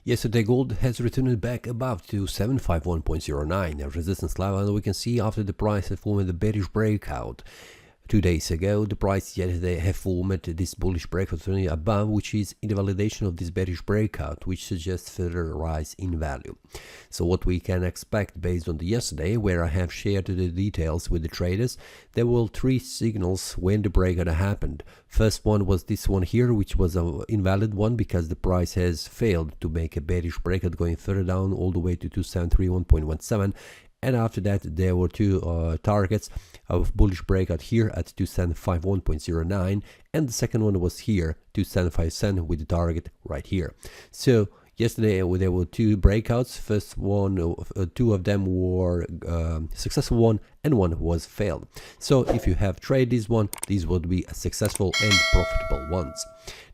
Yesterday gold has returned back above to 751.09, a resistance level, and we can see after the price had formed the bearish breakout 2 days ago, the price yesterday have formed this bullish breakout above, which is in the validation of this bearish breakout, which suggests further rise in value. So what we can expect based on the yesterday, where I have shared the details with the traders, there were 3 signals when the breakout happened. First one was this one here, which was an invalid one because the price has failed to make a bearish breakout going further down all the way to 2731.17. And after that, there were 2 targets of bullish breakout here at 2751.09, and the second one was here, 2757, with the target right here. So yesterday there were 2 breakouts. First one, 2 of them were successful one, and one was failed. So if you have traded this one, these would be a successful and profitable ones.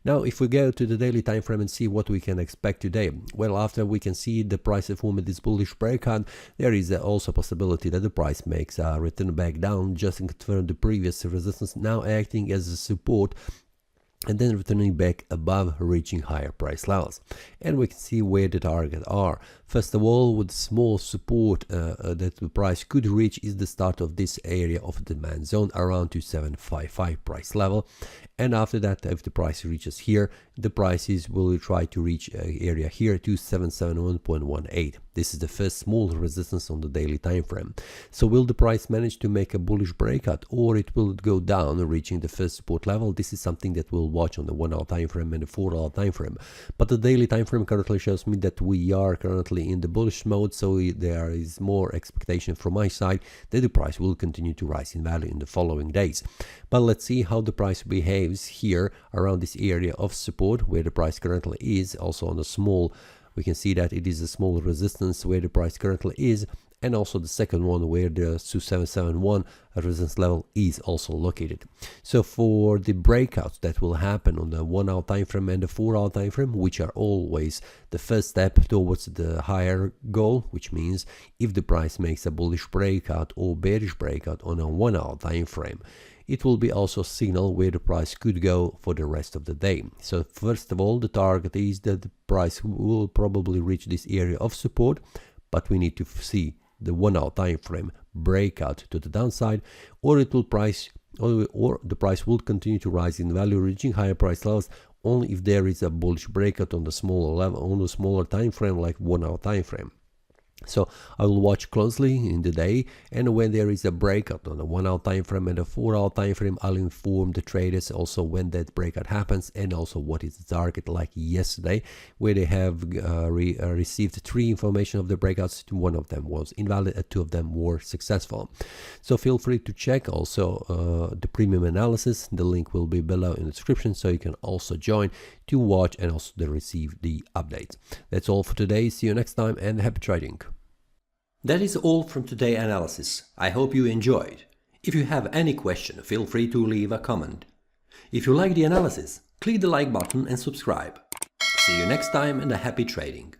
Now, if we go to the daily time frame and see what we can expect today, well, after we can see the price of formed this bullish breakout, there is also a possibility that the price makes a return back down, just to confirm the previous resistance, now acting as a support, and then returning back above, reaching higher price levels. And we can see where the targets are. First of all, with small support that the price could reach is the start of this area of demand zone around 2755 price level. And after that, if the price reaches here, the prices will try to reach area here, 2771.18. This is the first small resistance on the daily time frame. So will the price manage to make a bullish breakout, or it will go down, reaching the first support level? This is something that we'll watch on the 1 hour time frame and the 4 hour time frame. But the daily time frame currently shows me that we are currently in the bullish mode, so there is more expectation from my side that the price will continue to rise in value in the following days. But let's see how the price behaves here around this area of support where the price currently is. Also on the small, we can see that it is a small resistance where the price currently is, and also the second one where the 2771 resistance level is also located. So for the breakouts that will happen on the 1 hour time frame and the 4 hour time frame, which are always the first step towards the higher goal, which means if the price makes a bullish breakout or bearish breakout on a 1 hour time frame, it will be also a signal where the price could go for the rest of the day. So first of all, the target is that the price will probably reach this area of support, but we need to see the 1 hour time frame breakout to the downside, or it will or the price will continue to rise in value, reaching higher price levels only if there is a bullish breakout on the smaller level, on the smaller time frame like 1 hour time frame. So I will watch closely in the day, and when there is a breakout on the 1 hour time frame and a 4 hour time frame, I'll inform the traders also when that breakout happens, and also what is the target, like yesterday where they have received 3 information of the breakouts. 1 of them was invalid and 2 of them were successful. So feel free to check also the premium analysis. The link will be below in the description, so you can also join to watch and also to receive the updates. That's all for today. See you next time, and happy trading. That is all from today's analysis. I hope you enjoyed. If you have any question, feel free to leave a comment. If you like the analysis, click the like button and subscribe. See you next time, and a happy trading.